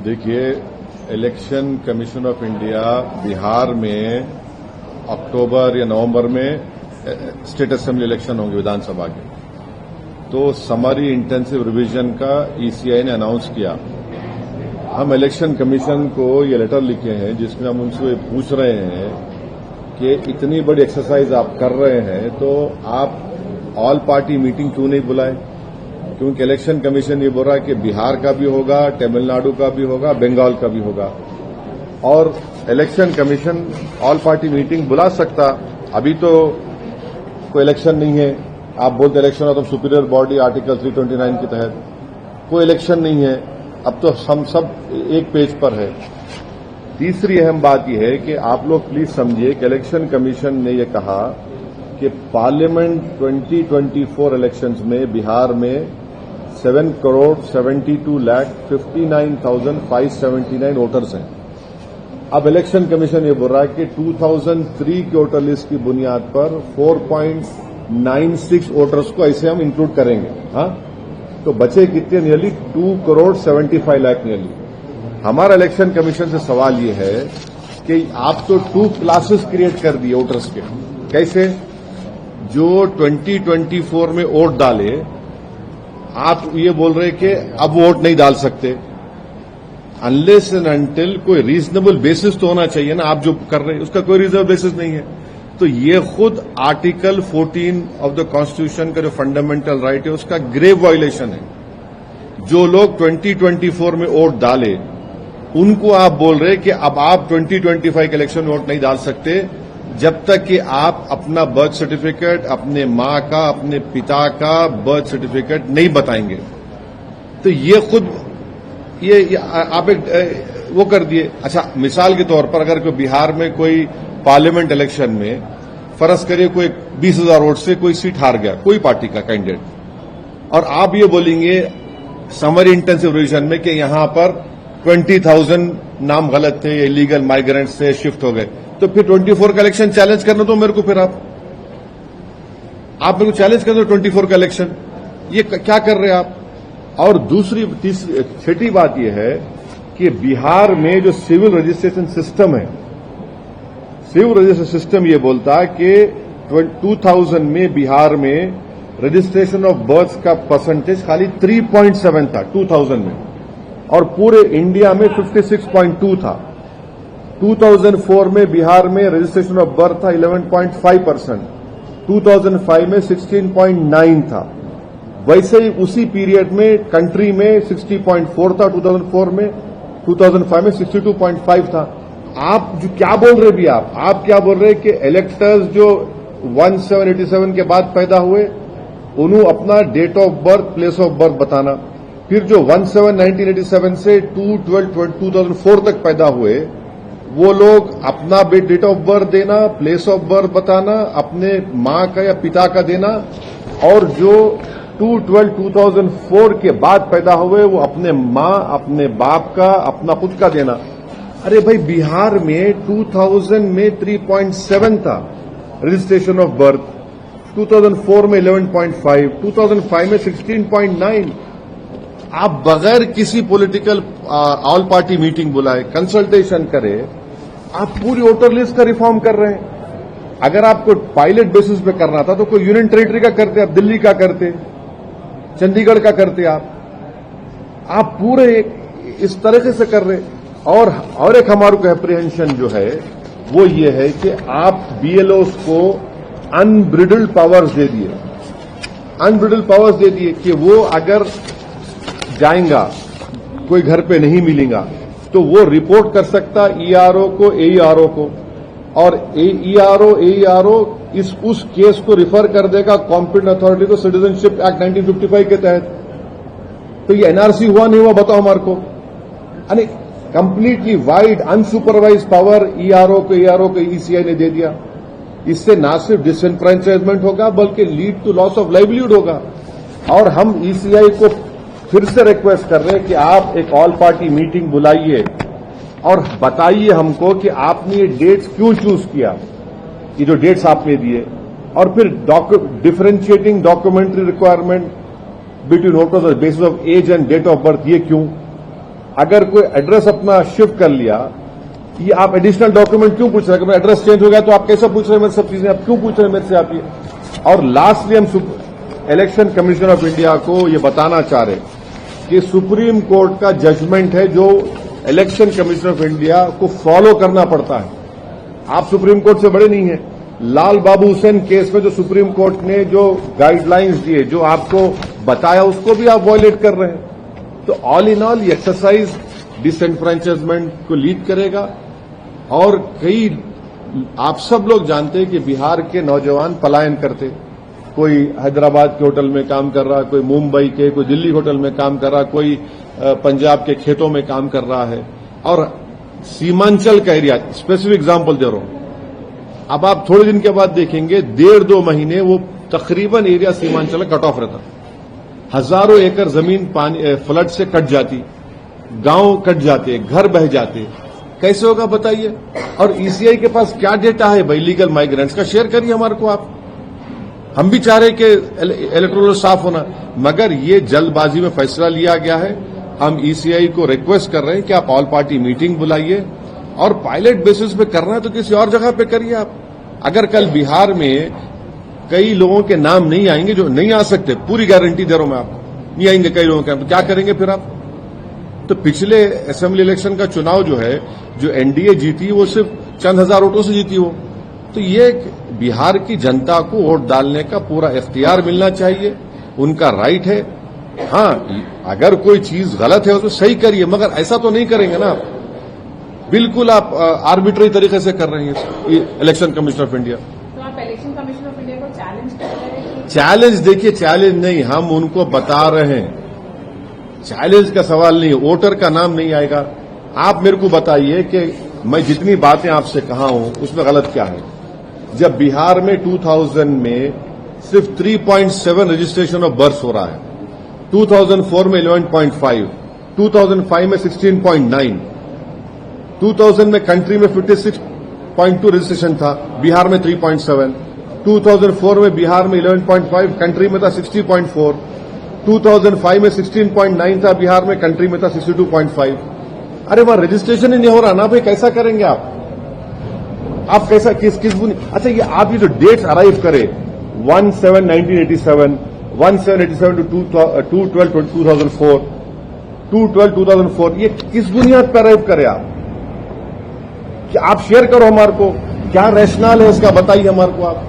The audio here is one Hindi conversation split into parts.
देखिए, election commission of India Bihar में अक्टूबर या नवंबर में स्टेट असेंबली इलेक्शन होंगे विधानसभा के, तो समरी इंटेंसिव रिवीजन का ईसीआई ने अनाउंस किया। हम इलेक्शन कमीशन को ये लेटर लिखे हैं जिसमें हम उनसे पूछ रहे हैं कि इतनी बड़ी एक्सरसाइज आप कर रहे हैं तो आप ऑल पार्टी मीटिंग क्यों नहीं बुलाए, क्योंकि इलेक्शन कमीशन ये बोल रहा है कि बिहार का भी होगा, तमिलनाडु का भी होगा, बंगाल का भी होगा, और election commission all party meeting बुला सकता। अभी तो कोई इलेक्शन नहीं है, आप बोलते इलेक्शन हो तो सुपीरियर बॉडी आर्टिकल 329 के तहत कोई इलेक्शन नहीं है, अब तो हम सब एक पेज पर है। तीसरी अहम बात यह है कि आप लोग प्लीज समझिए कि इलेक्शन कमीशन ने यह कहा कि पार्लियामेंट 2024 इलेक्शंस में बिहार में 7,72,59,579 वोटर्स हैं। अब इलेक्शन कमीशन ये बोल रहा है कि 2003 के वोटर लिस्ट की बुनियाद पर 4.96 वोटर्स को ऐसे हम इंक्लूड करेंगे। हाँ, तो बचे कितने? Nearly 2,75,00,000 nearly. हमारा इलेक्शन कमीशन से सवाल ये है कि आप तो 2 क्लासेस क्रिएट कर दिए वोटर्स के। कैसे? जो 2024 में वोट डाले, आप ये बोल रहे कि अब वोट नहीं डाल सकते, अनलेस एंड अनटिल कोई रीजनेबल बेसिस तो होना चाहिए ना। आप जो कर रहे हैं उसका कोई रीजनेबल बेसिस नहीं है। तो ये खुद आर्टिकल 14 ऑफ द कॉन्स्टिट्यूशन का जो फंडामेंटल राइट है उसका ग्रेव वायलेशन है। जो लोग 2024 में वोट डाले उनको आप बोल रहे कि अब आप 2025 के इलेक्शन में वोट नहीं डाल सकते जब तक कि आप अपना बर्थ सर्टिफिकेट, अपने मां का, अपने पिता का बर्थ सर्टिफिकेट नहीं बताएंगे। तो ये खुद ये आप एक वो कर दिए। अच्छा, मिसाल के तौर पर अगर कोई बिहार में कोई पार्लियामेंट इलेक्शन में फर्ज करिए कोई 20,000 वोट से कोई सीट हार गया, कोई पार्टी का कैंडिडेट, और आप ये बोलेंगे समरी इंटेंसिव रिवीजन में कि यहां पर 20,000 नाम गलत थे, इलीगल माइग्रेंट्स से शिफ्ट हो गए, तो फिर 24 का इलेक्शन चैलेंज करना तो मेरे को, फिर आप मेरे को चैलेंज कर दो 24 का इलेक्शन। ये क्या कर रहे हैं आप? और तीसरी छठी बात यह है कि बिहार में जो सिविल रजिस्ट्रेशन सिस्टम है, सिविल रजिस्ट्रेशन सिस्टम ये बोलता है कि 2000 में बिहार में रजिस्ट्रेशन ऑफ बर्थ का परसेंटेज खाली 3.7 था 2000 में, और पूरे इंडिया में 56.2 था। 2004 में बिहार में रजिस्ट्रेशन ऑफ बर्थ था 11.5%, 2005 में 16.9 था। वैसे ही उसी पीरियड में कंट्री में 60.4 था 2004 में, 2005 में 62.5 था। आप जो क्या बोल रहे भी, आप क्या बोल रहे कि इलेक्टर्स जो 1787 के बाद पैदा हुए उन्होंने अपना date of birth, place of birth बताना, फिर जो 17/1987 से 2/12/2004 तक पैदा हुए वो लोग अपना डेट ऑफ बर्थ देना, प्लेस ऑफ बर्थ बताना, अपने मां का या पिता का देना, और जो 2/12/2004 के बाद पैदा हुए वो अपने मां, अपने बाप का, अपना खुद का देना। अरे भाई, बिहार में 2000 में 3.7 था रजिस्ट्रेशन ऑफ बर्थ, 2004 में 11.5, 2005 में 16.9। आप बगैर किसी पॉलिटिकल ऑल पार्टी मीटिंग बुलाए, कंसल्टेशन करे, आप पूरी वोटर लिस्ट का रिफॉर्म कर रहे हैं। अगर आपको पायलट बेसिस पे करना था तो कोई यूनियन टेरिटरी का करते, आप दिल्ली का करते, चंडीगढ़ का करते, आप पूरे इस तरीके से कर रहे। और एक हमारे को एप्रीहेंशन जो है वो ये है कि आप बीएलओस को अनब्रिडल्ड पावर्स दे दिए, कि वो अगर जाएगा, कोई घर पे नहीं मिलेगा तो वो रिपोर्ट कर सकता ईआरओ को, एईआरओ को, और एईआरओ उस केस को रिफर कर देगा कॉम्पिटेंट अथॉरिटी को सिटीजनशिप एक्ट 1955 के तहत। तो ये एनआरसी हुआ नहीं हुआ बताओ हमारे को? यानी completely wide unsupervised power ERO को ईसीआई ने दे दिया। इससे ना सिर्फ डिसएनफ्रेंचाइजमेंट होगा बल्कि lead to loss of livelihood होगा। और हम ईसीआई को फिर से रिक्वेस्ट कर रहे हैं कि आप एक ऑल पार्टी मीटिंग बुलाइए और बताइए हमको कि आपने ये डेट्स क्यों चूज किया, ये जो डेट्स आपने दिए, और फिर differentiating documentary requirement between voters on basis of age and date of birth, ये क्यों? अगर कोई एड्रेस अपना शिफ्ट कर लिया, ये आप एडिशनल डॉक्यूमेंट क्यों पूछ रहे हैं? एड्रेस चेंज हो गया तो आप कैसा पूछ रहे हैं मेरे सब चीजें? आप क्यों पूछ रहे हैं मेरे से आप ये? और लास्टली हम इलेक्शन कमीशन ऑफ इंडिया को ये बताना चाह रहे कि सुप्रीम कोर्ट का जजमेंट है जो इलेक्शन कमीशन ऑफ इंडिया को फॉलो करना पड़ता है। आप सुप्रीम कोर्ट से बड़े नहीं हैं। लाल बाबू हुसैन केस में जो सुप्रीम कोर्ट ने जो गाइडलाइंस दिए, जो आपको बताया, उसको भी आप वायलेट कर रहे हैं। तो ऑल इन ऑल ये एक्सरसाइज डिसएनफ्रेंचाइजमेंट को लीड करेगा। और कई आप सब लोग जानते हैं कि बिहार के नौजवान पलायन करते, कोई हैदराबाद के होटल में काम कर रहा है, कोई मुंबई के, कोई दिल्ली होटल में काम कर रहा है, कोई पंजाब के खेतों में काम कर रहा है। और सीमांचल का एरिया, स्पेसिफिक एग्जाम्पल दे रहा हूं, अब आप थोड़े दिन के बाद देखेंगे 1.5-2 महीने वो तकरीबन एरिया सीमांचल कट ऑफ रहता, हजारों एकड़ जमीन पानी फ्लड से कट जाती, गांव कट जाते, घर बह जाते। कैसे होगा बताइए? और ईसीआई के पास क्या डेटा है भाई लीगल माइग्रेंट्स का? शेयर करिए हमारे को आप। हम भी चाह रहे कि इलेक्टोरल साफ होना, मगर ये जल्दबाजी में फैसला लिया गया है। हम ईसीआई को रिक्वेस्ट कर रहे हैं कि आप ऑल पार्टी मीटिंग बुलाइए और पायलट बेसिस पे करना है तो किसी और जगह पे करिए आप। अगर कल बिहार में कई लोगों के नाम नहीं आएंगे, जो नहीं आ सकते, पूरी गारंटी दे रहा हूं मैं आपको, नहीं आएंगे कई लोगों के नाम, तो क्या करेंगे फिर आप? तो पिछले असेंबली इलेक्शन का चुनाव जो है, जो एनडीए जीती, वो सिर्फ चंद हजार वोटों से जीती हो। तो ये बिहार की जनता को वोट डालने का पूरा इख्तियार मिलना चाहिए, उनका राइट है। हां, अगर कोई चीज गलत है तो सही करिए, मगर ऐसा तो नहीं करेंगे ना। बिल्कुल आप आर्बिट्री तरीके से कर रहे हैं इलेक्शन कमीशन ऑफ इंडिया। तो आप इलेक्शन कमीशन ऑफ इंडिया को चैलेंज कर रहे हैं? चैलेंज देखिए, चैलेंज नहीं, हम उनको बता रहे हैं, चैलेंज का सवाल नहीं, वोटर का नाम नहीं आएगा। आप मेरे को बताइए कि मैं जितनी बातें आपसे कहा हूं उसमें गलत क्या है? जब बिहार में 2000 में सिर्फ 3.7 रजिस्ट्रेशन ऑफ बर्थ हो रहा है, 2004 में 11.5, 2005 में 16.9, 2000 में कंट्री में 56.2 रजिस्ट्रेशन था, बिहार में 3.7, 2004 में बिहार में 11.5, कंट्री में था 60.4, 2005 में 16.9 था, बिहार में, कंट्री में था 62.5। अरे वहां रजिस्ट्रेशन ही नहीं हो रहा ना भाई, कैसा करेंगे आप? आप कैसा किस अच्छा, ये आप ये जो डेट्स अराइव करे 1/7/1987, 1/7/87 to 2/12/2004, 2/12/2004, ये किस बुनियाद पर अराइव करे आप? कि आप शेयर करो हमारे को, क्या रैशनल है इसका बताइए हमारे को आप।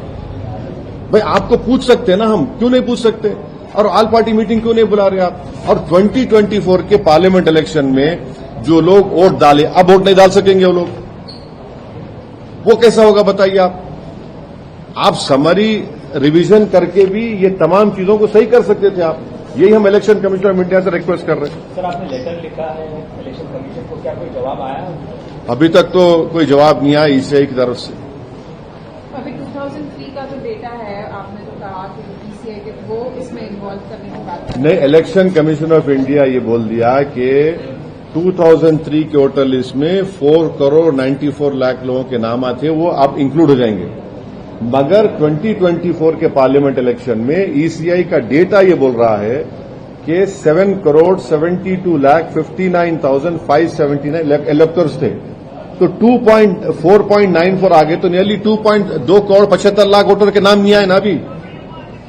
भाई आपको पूछ सकते हैं ना, हम क्यों नहीं पूछ सकते? और ऑल पार्टी मीटिंग क्यों नहीं बुला रहे आप? और 2024 के पार्लियामेंट इलेक्शन में जो लोग वोट डाले, अब वोट नहीं डाल सकेंगे वो लोग, वो कैसा होगा बताइए आप? आप समरी रिवीजन करके भी ये तमाम चीजों को सही कर सकते थे आप। यही हम इलेक्शन कमीशन ऑफ इंडिया से रिक्वेस्ट कर रहे हैं। सर, आपने लेटर लिखा है इलेक्शन कमीशन को, क्या कोई जवाब आया? अभी तक तो कोई जवाब नहीं आया ईसीआई की तरफ से। अभी 2003 का जो डेटा है, आपने जो कहा कि ईसीआई के, वो इसमें इन्वॉल्व करने की बात नहीं, इलेक्शन कमीशन ऑफ इंडिया ये बोल दिया कि 2003 के वोटर लिस्ट में 4,94,00,000 लोगों के नाम आते, वो अब इंक्लूड हो जाएंगे। मगर 2024 के पार्लियामेंट इलेक्शन में ईसीआई का डेटा ये बोल रहा है कि 7,72,59,579 इलेक्टर्स थे, तो 4.94 आ गए, तो नियरली 2,75,00,000 वोटर के नाम नहीं आए ना अभी।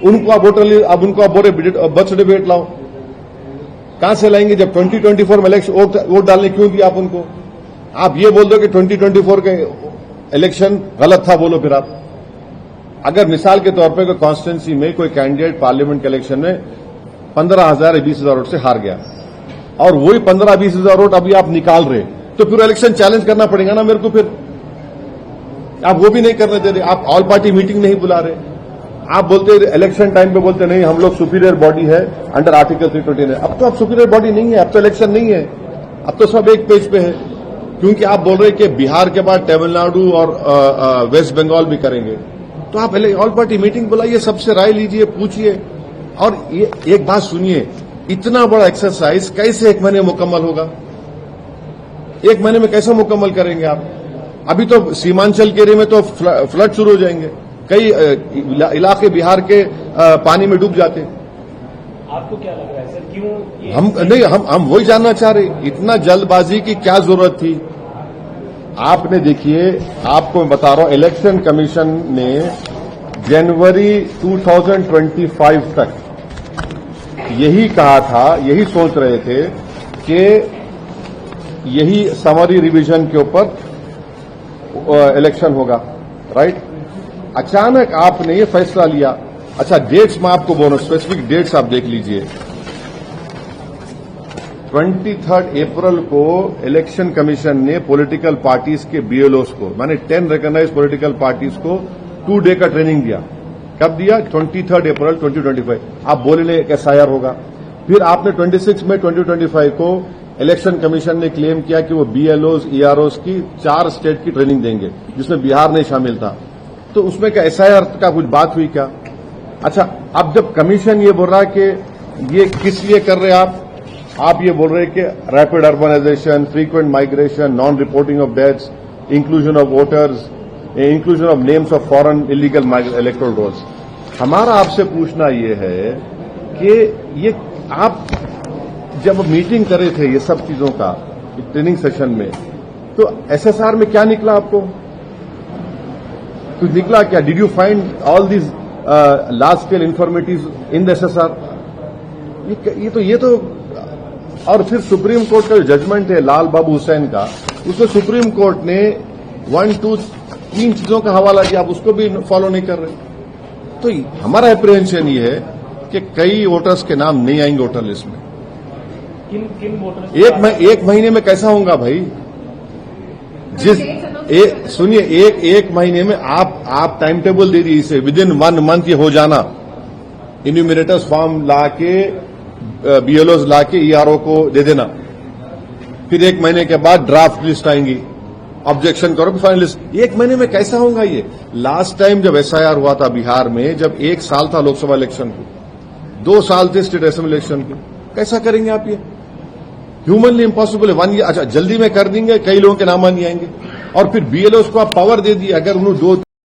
उनको आप वोटर, अब उनको आप बोले बर्थ सर्टिफिकेट लाओ, कहां से लाएंगे? जब 2024 में इलेक्शन वोट डालने क्यों दिया आप उनको? आप ये बोल दो कि 2024 के इलेक्शन गलत था, बोलो फिर आप। अगर मिसाल के तौर पर कोई कॉन्स्टिट्यूंसी में कोई कैंडिडेट पार्लियामेंट के इलेक्शन में 15,000 या 20,000 वोट से हार गया, और वही 15-20,000 वोट अभी आप निकाल रहे, तो फिर इलेक्शन चैलेंज करना पड़ेगा ना मेरे को। फिर आप वो भी नहीं करने दे रहे, आप ऑल पार्टी मीटिंग नहीं बुला रहे। आप बोलते इलेक्शन टाइम पे बोलते नहीं, हम लोग सुपीरियर बॉडी है अंडर आर्टिकल 329। अब तो आप सुपीरियर बॉडी नहीं है, अब तो इलेक्शन नहीं है, अब तो सब एक पेज पे है, क्योंकि आप बोल रहे कि बिहार के बाद तमिलनाडु और वेस्ट बंगाल भी करेंगे। तो आप ऑल पार्टी मीटिंग बुलाइए, सबसे राय लीजिए, पूछिए। और ये एक बात सुनिए, इतना बड़ा एक्सरसाइज कैसे एक महीने मुकम्मल होगा? एक महीने में कैसे मुकम्मल करेंगे आप? अभी तो सीमांचल के एरिया में तो फ्लड शुरू हो जाएंगे, कई इलाके बिहार के पानी में डूब जाते। आपको क्या लग रहा है सर, क्यों ये हम वही जानना चाह रहे, इतना जल्दबाजी की क्या जरूरत थी? आपने देखिए, आपको मैं बता रहा हूं, इलेक्शन कमीशन ने जनवरी 2025 तक यही कहा था, यही सोच रहे थे कि यही समरी रिवीजन के ऊपर इलेक्शन होगा, राइट? अचानक आपने ये फैसला लिया। अच्छा, डेट्स मैं आपको बोलूं, स्पेसिफिक डेट्स आप देख लीजिए। 23 अप्रैल को इलेक्शन कमीशन ने पॉलिटिकल पार्टीज के बीएलओस को, माने 10 रिकॉग्नाइज्ड पॉलिटिकल पार्टीज को 2 डे का ट्रेनिंग दिया। कब दिया? 23 अप्रैल 2025। आप बोले एक एसआईआर होगा। फिर आपने 26 मई 2025 को इलेक्शन कमीशन ने क्लेम किया कि वो बीएलओस, ईआरओस की 4 स्टेट की ट्रेनिंग देंगे, जिसमें बिहार नहीं शामिल था। तो उसमें क्या एसआईआर का कुछ बात हुई क्या? अच्छा, अब जब कमीशन ये बोल रहा है कि ये किस लिए कर रहे हैं आप ये बोल रहे हैं कि rapid urbanisation, frequent migration, non reporting of deaths, inclusion of voters, inclusion of names of foreign illegal electoral rolls. हमारा आपसे पूछना ये है कि ये आप जब मीटिंग कर रहे थे ये सब चीजों का ट्रेनिंग सेशन में, तो एसएसआर में क्या निकला आपको? तो निकला क्या? Did you find all these large scale informative in the SSR? ये तो और फिर सुप्रीम कोर्ट का जो जजमेंट है लाल बाबू हुसैन का, उसमें सुप्रीम कोर्ट ने 1, 2, 3 चीजों का हवाला दिया, आप उसको भी फॉलो नहीं कर रहे। तो हमारा एप्रीहेंशन ये है कि कई वोटर्स के नाम नहीं आएंगे वोटर लिस्ट में। किन वोटर्स? एक महीने में कैसा होगा भाई? सुनिए, एक महीने में आप टाइम टेबल दे दीजिए, इसे विद इन 1 मंथ ये हो जाना। इन्यूमिनेटर्स फॉर्म लाके, बीएलओस लाके ईआरओ को दे देना, फिर 1 महीने के बाद ड्राफ्ट लिस्ट आएंगी, ऑब्जेक्शन करो, फाइनल लिस्ट। 1 महीने में कैसा होगा ये? लास्ट टाइम जब एसआईआर हुआ था बिहार में, जब 1 साल था लोकसभा इलेक्शन को, 2 साल थे स्टेट असेंबली इलेक्शन के, कैसा करेंगे आप? ये ह्यूमनली इम्पॉसिबल है। 1 ईयर, अच्छा जल्दी में कर देंगे, कई लोगों के नाम नहीं आएंगे। और फिर बीएलओ को आप पावर दे दिए, अगर उन्होंने 2